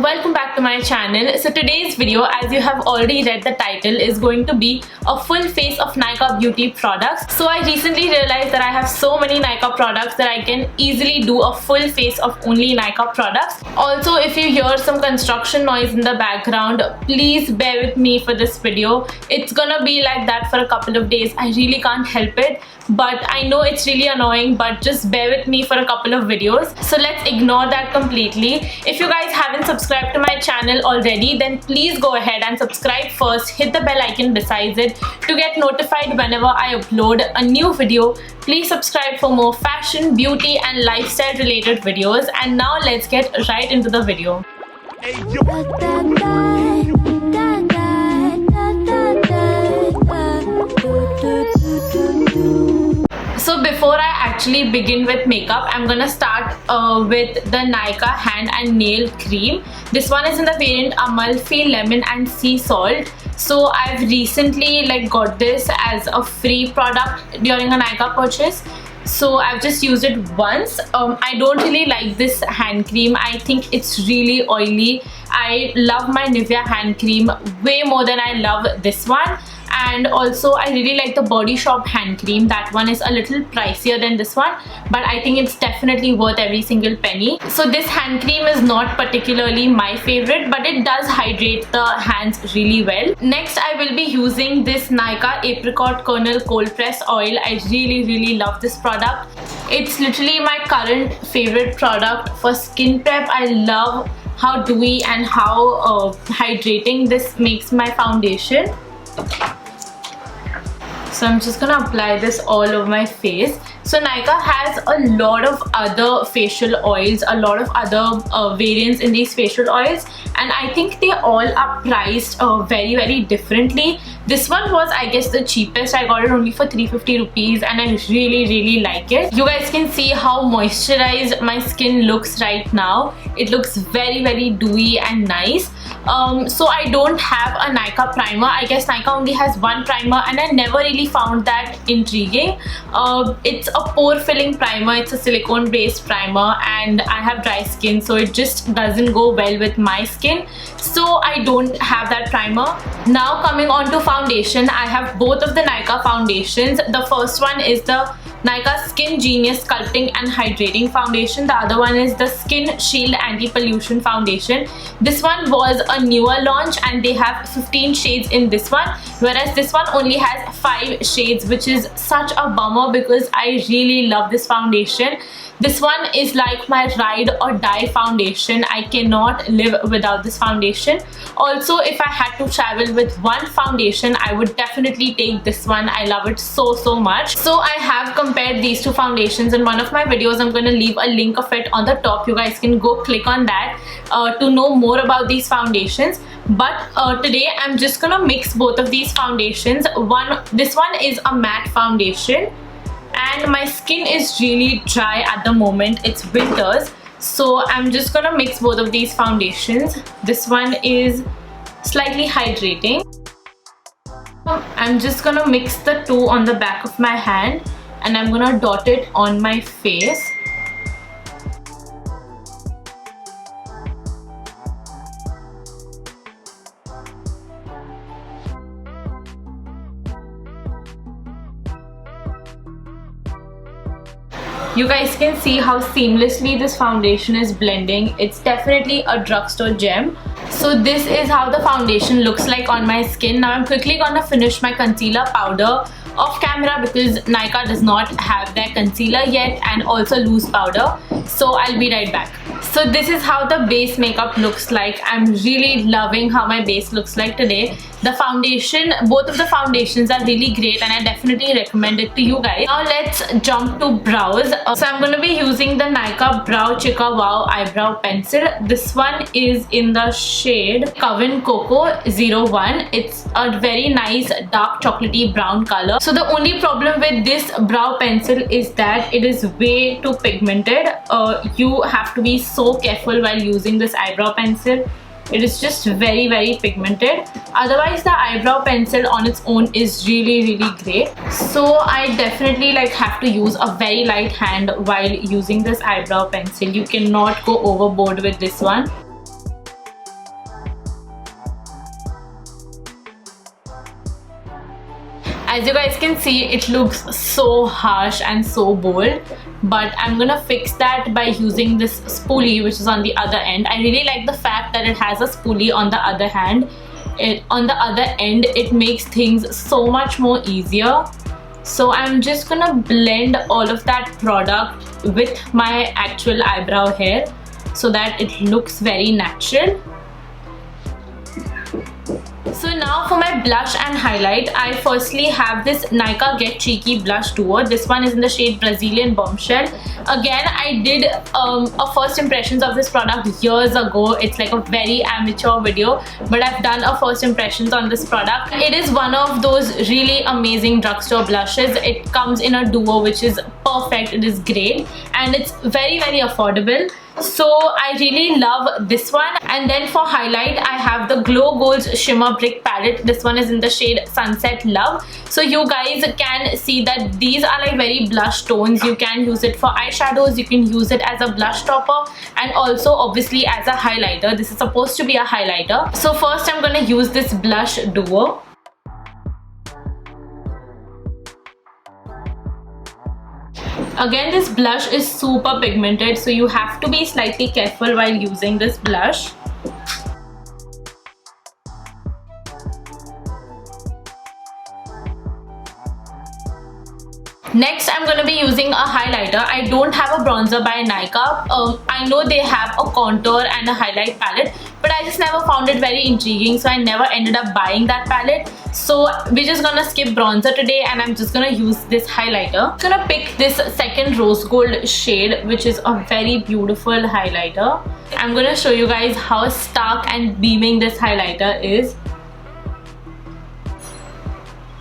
welcome back to my channel. So today's video, as you have already read the title, is going to be a full face of Nykaa Beauty products. So I recently realized that I have so many Nykaa products that I can easily do a full face of only Nykaa products. Also, if you hear some construction noise in the background, please bear with me for this video. It's gonna be like that for a couple of days. I really can't help it, but I know it's really annoying, but just bear with me for a couple of videos. So let's ignore that completely. If you guys haven't subscribed to my channel already, then please go ahead and subscribe first. Hit the bell icon beside it to get notified whenever I upload a new video. Please subscribe for more fashion, beauty and lifestyle related videos. And now let's get right into the video. So before I actually begin with makeup, I'm gonna start with the Nykaa hand and nail cream. This one is in the variant Amalfi Lemon and Sea Salt. So I've recently got this as a free product during a Nykaa purchase. So I've just used it once. I don't really like this hand cream. I think it's really oily. I love my Nivea hand cream way more than I love this one. And also I really like the Body Shop hand cream. That one is a little pricier than this one, but I think it's definitely worth every single penny. So this hand cream is not particularly my favorite, but it does hydrate the hands really well. Next, I will be using this Nykaa Apricot Kernel Cold Press Oil. I really love this product. It's literally my current favorite product for skin prep. I love how dewy and how hydrating this makes my foundation. So I'm just gonna apply this all over my face. So Nykaa has a lot of other facial oils, a lot of other variants in these facial oils, and I think they all are priced very differently. This one was, I guess, the cheapest. I got it only for 350 rupees and I really like it. You guys can see how moisturized my skin looks right now. It looks very dewy and nice. So I don't have a Nykaa primer. I guess Nykaa only has one primer and I never really found that intriguing. It's a pore filling primer. It's a silicone based primer and I have dry skin, so it just doesn't go well with my skin. So I don't have that primer. Now coming on to foundation, I have both of the Nykaa foundations. The first one is the Nykaa SkinGenius Sculpting and Hydrating Foundation. The other one is the SkinShield Anti-Pollution Foundation. This one was a newer launch and they have 15 shades in this one, whereas this one only has 5 shades, which is such a bummer because I really love this foundation. This one is like my ride or die foundation. I cannot live without this foundation. Also, if I had to travel with one foundation, I would definitely take this one. I love it so much. So I have compared these two foundations in one of my videos. I'm going to leave a link of it on the top. You guys can go click on that to know more about these foundations. But today I'm just gonna mix both of these foundations. This one is a matte foundation and my skin is really dry at the moment. It's winters, so I'm just gonna mix both of these foundations. This one is slightly hydrating. I'm just gonna mix the two on the back of my hand and I'm gonna dot it on my face. You guys can see how seamlessly this foundation is blending. It's definitely a drugstore gem. So this is how the foundation looks like on my skin. Now I'm quickly gonna finish my concealer powder off camera because Nykaa does not have their concealer yet and also loose powder. So I'll be right back. So this is how the base makeup looks like. I'm really loving how my base looks like today. The foundation, both of the foundations are really great and I definitely recommend it to you guys. Now let's jump to brows. So I'm going to be using the Nykaa Brow Chika Wow Eyebrow Pencil. This one is in the shade Coven Cocoa 01. It's a very nice dark chocolatey brown color. So the only problem with this brow pencil is that it is way too pigmented. You have to be so careful while using this eyebrow pencil. It is just very pigmented. Otherwise the eyebrow pencil on its own is really great. So I definitely have to use a very light hand while using this eyebrow pencil. You cannot go overboard with this one. As you guys can see, it looks so harsh and so bold, but I'm gonna fix that by using this spoolie which is on the other end. I really like the fact that it has a spoolie on the other hand. On the other end, it makes things so much more easier. So I'm just gonna blend all of that product with my actual eyebrow hair so that it looks very natural. So now for my blush and highlight, I firstly have this Nykaa Get Cheeky Blush Duo. This one is in the shade Brazilian Bombshell. Again, I did a first impressions of this product years ago. It's like a very amateur video, but I've done a first impressions on this product. It is one of those really amazing drugstore blushes. It comes in a duo which is perfect. It is great and it's very affordable. So I really love this one. And then for highlight, I have the Glow Gold's Shimmer Brick Palette. This one is in the shade Sunset Love. So you guys can see that these are like very blush tones. You can use it for eyeshadows, you can use it as a blush topper, and also obviously as a highlighter. This is supposed to be a highlighter. So first I'm gonna use this blush duo. Again, this blush is super pigmented, so you have to be slightly careful while using this blush. Next, I'm going to be using a highlighter. I don't have a bronzer by Nykaa. I know they have a contour and a highlight palette, but I just never found it very intriguing, so I never ended up buying that palette. So we're just gonna skip bronzer today and I'm just gonna use this highlighter. I'm gonna pick this second rose gold shade, which is a very beautiful highlighter. I'm gonna show you guys how stark and beaming this highlighter is.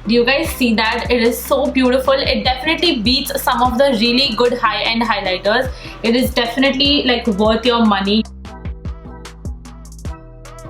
Do you guys see that? It is so beautiful. It definitely beats some of the really good high-end highlighters. It is definitely like worth your money.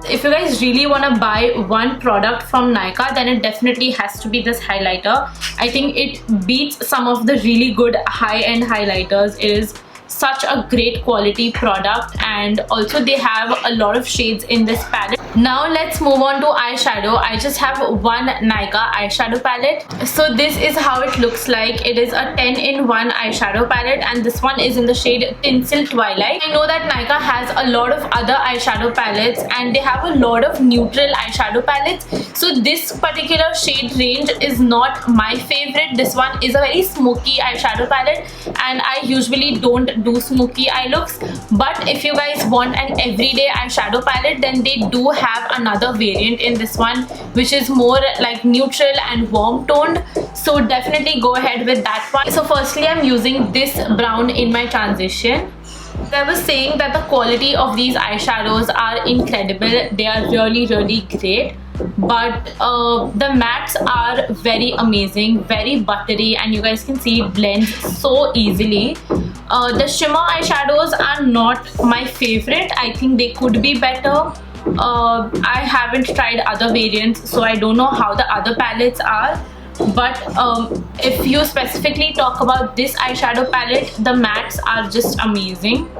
If you guys really want to buy one product from Nykaa, then it definitely has to be this highlighter. I think it beats some of the really good high-end highlighters. It is such a great quality product, and also they have a lot of shades in this palette. Now let's move on to eyeshadow. I just have one Nykaa eyeshadow palette. So this is how it looks like. It is a 10-in-1 eyeshadow palette, and this one is in the shade Tinsel Twilight. I know that Nykaa has a lot of other eyeshadow palettes and they have a lot of neutral eyeshadow palettes. So this particular shade range is not my favorite. This one is a very smoky eyeshadow palette and I usually don't do smoky eye looks. But if you guys want an everyday eyeshadow palette, then they do have another variant in this one which is more like neutral and warm toned. So definitely go ahead with that one. So firstly, I'm using this brown in my transition. I was saying that the quality of these eyeshadows are incredible. They are really great, but the mattes are very amazing, very buttery, and you guys can see it blends so easily. The shimmer eyeshadows are not my favorite. I think they could be better. I haven't tried other variants, so I don't know how the other palettes are. But if you specifically talk about this eyeshadow palette, the mattes are just amazing.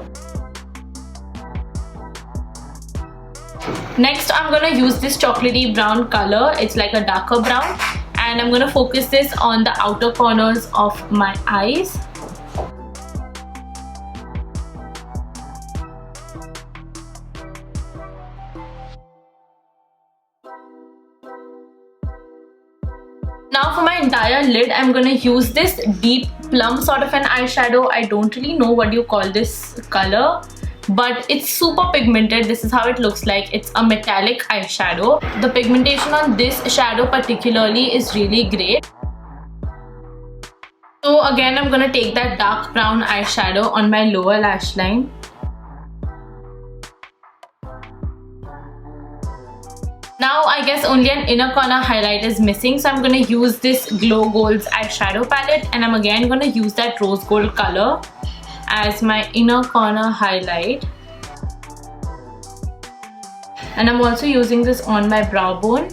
Next, I'm gonna use this chocolatey brown color. It's like a darker brown, and I'm gonna focus this on the outer corners of my eyes. Now for my entire lid, I'm gonna use this deep plum sort of an eyeshadow. I don't really know what you call this color, but it's super pigmented. This is how it looks like. It's a metallic eyeshadow. The pigmentation on this shadow particularly is really great. So again, I'm gonna take that dark brown eyeshadow on my lower lash line. Now I guess only an inner corner highlight is missing, so I'm going to use this Glow Gold's eyeshadow palette, and I'm again going to use that rose gold color as my inner corner highlight. And I'm also using this on my brow bone.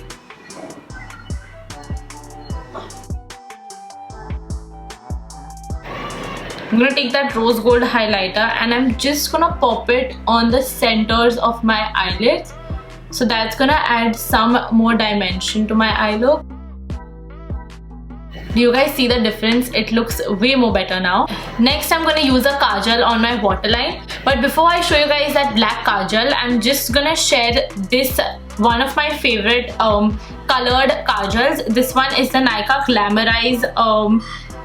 I'm going to take that rose gold highlighter and I'm just going to pop it on the centers of my eyelids. So that's gonna add some more dimension to my eye look. Do you guys see the difference? It looks way more better now. Next, I'm gonna use a kajal on my waterline. But before I show you guys that black kajal, I'm just gonna share this one of my favorite colored kajals. This one is the Nykaa Glamoreyes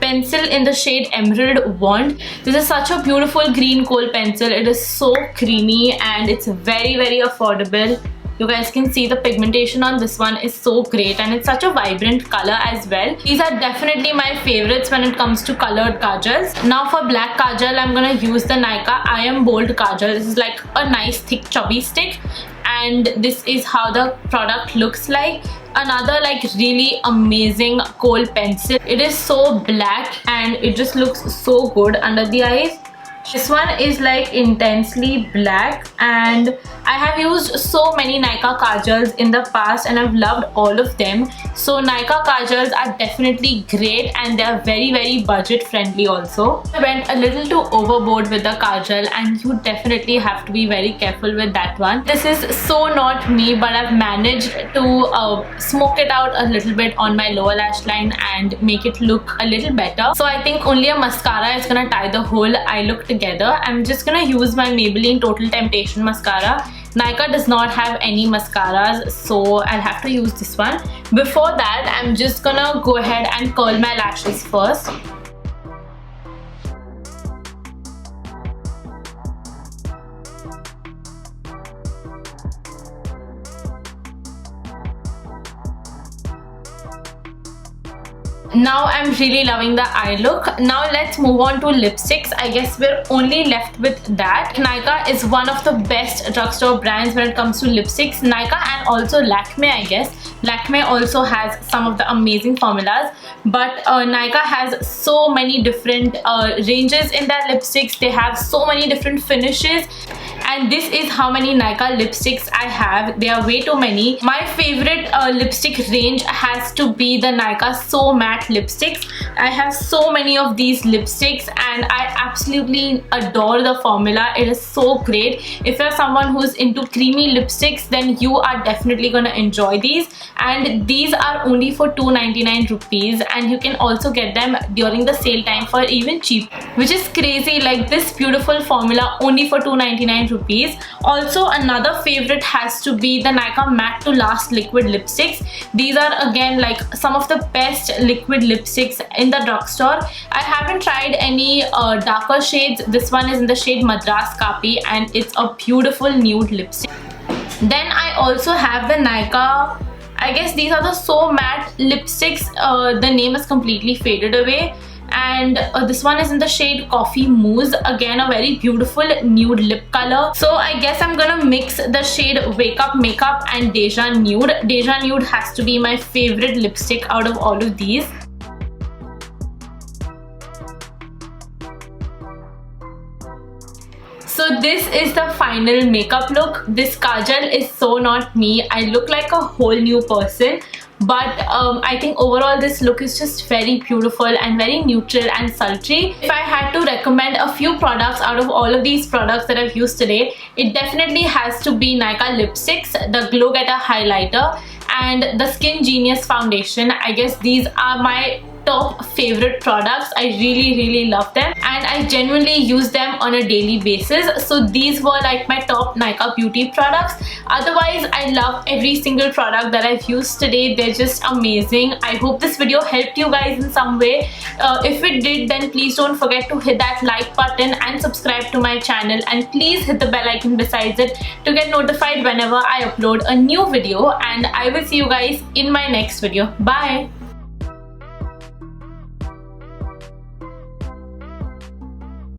pencil in the shade Emerald Wand. This is such a beautiful green kohl pencil. It is so creamy and it's very affordable. You guys can see the pigmentation on this one is so great and it's such a vibrant color as well. These are definitely my favorites when it comes to colored kajals. Now for black kajal, I'm gonna use the Nykaa Eyem Bold Kajal. This is like a nice thick chubby stick and this is how the product looks like. Another like really amazing kohl pencil. It is so black and it just looks so good under the eyes. This one is like intensely black and I have used so many Nykaa kajals in the past and I've loved all of them. So Nykaa kajals are definitely great and they are very budget friendly also. I went a little too overboard with the kajal and you definitely have to be very careful with that one. This is so not me, but I've managed to smoke it out a little bit on my lower lash line and make it look a little better. So I think only a mascara is gonna tie the whole eye look together. I'm just gonna use my Maybelline Total Temptation mascara. Nykaa does not have any mascaras, so I'll have to use this one. Before that, I'm just gonna go ahead and curl my lashes first. Now I'm really loving the eye look. Now let's move on to lipsticks. I guess we're only left with that. Nykaa is one of the best drugstore brands when it comes to lipsticks. Nykaa and also Lakme, I guess. Lakme also has some of the amazing formulas, but Nykaa has so many different ranges in their lipsticks. They have so many different finishes. And this is how many Nykaa lipsticks I have. There are way too many. My favorite lipstick range has to be the Nykaa So Matte lipsticks. I have so many of these lipsticks and I absolutely adore the formula. It is so great. If you're someone who's into creamy lipsticks, then you are definitely gonna enjoy these. And these are only for 299 rupees and you can also get them during the sale time for even cheap, which is crazy. Like this beautiful formula only for 299 rupees. Also another favorite has to be the Nykaa Matte to Last liquid lipsticks. These are again like some of the best liquid lipsticks in the drugstore. I haven't tried any darker shades. This one is in the shade Madras-Kaapi and it's a beautiful nude lipstick. Then I also have the Nykaa, I guess these are the So Matte lipsticks. The name is completely faded away. And this one is in the shade Coffee Mousse. Again, a very beautiful nude lip color. So I guess I'm gonna mix the shade Wake Up Makeup and Deja Nude. Deja Nude has to be my favorite lipstick out of all of these. So this is the final makeup look. This kajal is so not me. I look like a whole new person. But I think overall this look is just very beautiful and very neutral and sultry. If I had to recommend a few products out of all of these products that I've used today, it definitely has to be Nykaa lipsticks, the Glow Getter highlighter and the SkinGenius foundation. I guess these are my top favorite products. I really love them and I genuinely use them on a daily basis. So these were like my top Nykaa Beauty products. Otherwise, I love every single product that I've used today. They're just amazing. I hope this video helped you guys in some way. If it did, then please don't forget to hit that like button and subscribe to my channel, and please hit the bell icon besides it to get notified whenever I upload a new video. And I will see you guys in my next video. Bye.